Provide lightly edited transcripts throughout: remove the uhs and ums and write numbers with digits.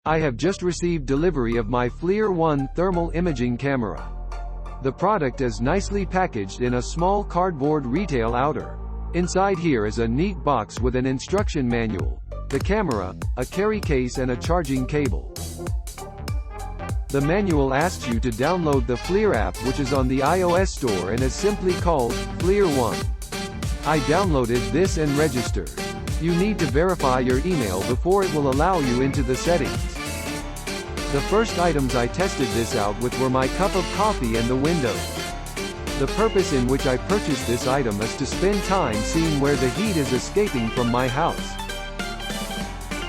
I have just received delivery of my FLIR ONE thermal imaging camera. The product is nicely packaged in a small cardboard retail outer. Inside here is a neat box with an instruction manual, the camera, a carry case and a charging cable. The manual asks you to download the FLIR app, which is on the iOS store and is simply called FLIR ONE. I downloaded this and registered. You need to verify your email before it will allow you into the settings. The first items I tested this out with were my cup of coffee and the windows. The purpose in which I purchased this item is to spend time seeing where the heat is escaping from my house.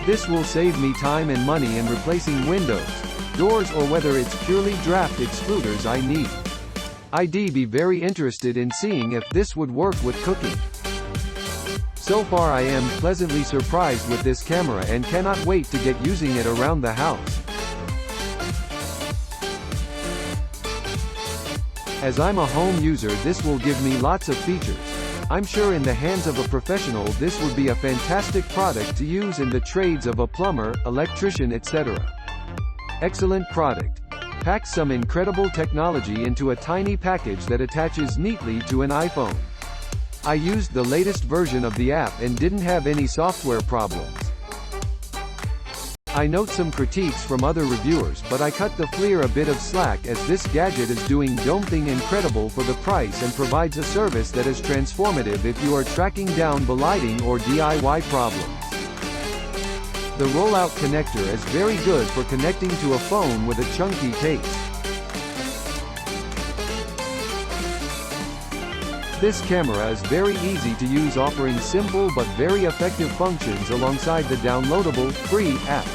This will save me time and money in replacing windows, doors or whether it's purely draft excluders I need. I'd be very interested in seeing if this would work with cooking. So far I am pleasantly surprised with this camera and cannot wait to get using it around the house. As I'm a home user, this will give me lots of features. I'm sure in the hands of a professional this would be a fantastic product to use in the trades of a plumber, electrician, etc. Excellent product. Packs some incredible technology into a tiny package that attaches neatly to an iPhone. I used the latest version of the app and didn't have any software problems. I note some critiques from other reviewers, but I cut the FLIR a bit of slack as this gadget is doing something incredible for the price and provides a service that is transformative if you are tracking down lighting or DIY problems. The rollout connector is very good for connecting to a phone with a chunky case. This camera is very easy to use, offering simple but very effective functions alongside the downloadable, free app.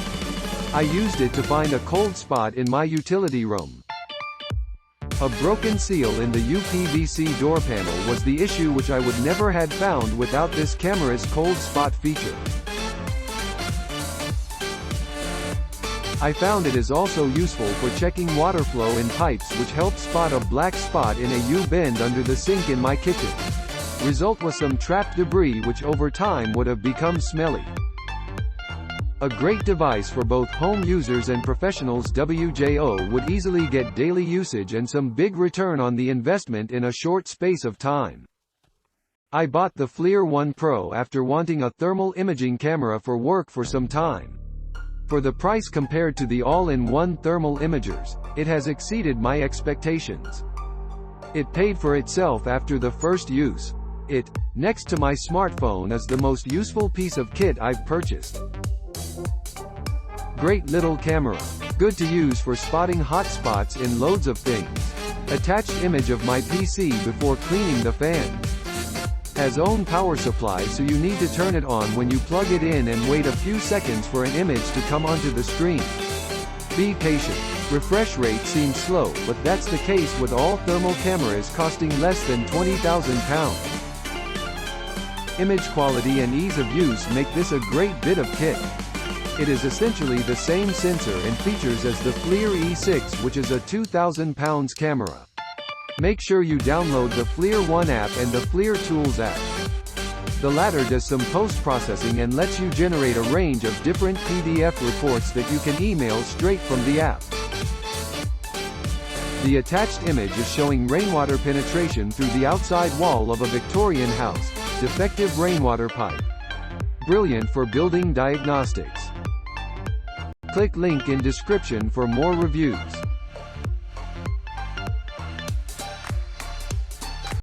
I used it to find a cold spot in my utility room. A broken seal in the UPVC door panel was the issue which I would never had found without this camera's cold spot feature. I found it is also useful for checking water flow in pipes, which helped spot a black spot in a U-bend under the sink in my kitchen. Result was some trapped debris which over time would have become smelly. A great device for both home users and professionals. WJO would easily get daily usage and some big return on the investment in a short space of time. I bought the FLIR ONE Pro after wanting a thermal imaging camera for work for some time. For the price compared to the all-in-one thermal imagers, it has exceeded my expectations. It paid for itself after the first use. It, next to my smartphone, is the most useful piece of kit I've purchased. Great little camera. Good to use for spotting hot spots in loads of things. Attached image of my PC before cleaning the fan. Has own power supply, so you need to turn it on when you plug it in and wait a few seconds for an image to come onto the screen. Be patient. Refresh rate seems slow, but that's the case with all thermal cameras costing less than £20,000. Image quality and ease of use make this a great bit of kit. It is essentially the same sensor and features as the FLIR E6, which is a £2,000 camera. Make sure you download the FLIR ONE app and the FLIR Tools app. The latter does some post-processing and lets you generate a range of different PDF reports that you can email straight from the app. The attached image is showing rainwater penetration through the outside wall of a Victorian house, defective rainwater pipe. Brilliant for building diagnostics. Click link in description for more reviews.